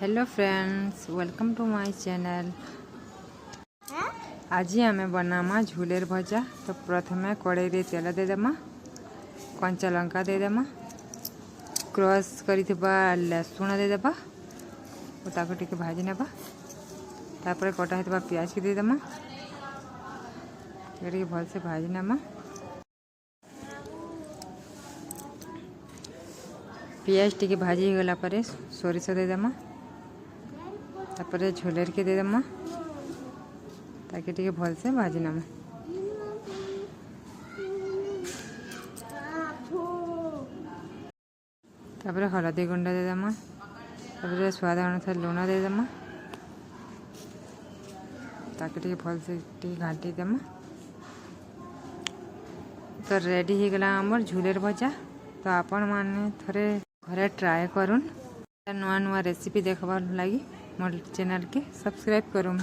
Hello friends, welcome to my channel. आज आमे बनामा झुलेर भजा। तो प्रथमे कड़ाई रे तेल देदेमा, कंचा लंका देदेमा, क्रश करिथिबा लहसुन देदेबा और ताको टिके भाजी नेबा। तापर कटा हेतबा प्याज के देदेमा, टिके भल से भाजी नेमा। प्याज टिके भाजी हो गला परे सोरिष देदेमा, तापर झोलेर के देदेमा, ताकि टिके भल से भाजी नेमा। तापर हलदी गुंडा देदेमा, तापर स्वाद अनुसार लुण देदेमा, ताकि टिके भल से टिके घाटी देमा। तो रेडी हो गला हमर झुलेर भजा। तो आपण माने थरे घरे ट्राए करूँ। नुआ नुआ रेसिपी देखबार लगी मोर चैनल के सब्सक्राइब करूँ।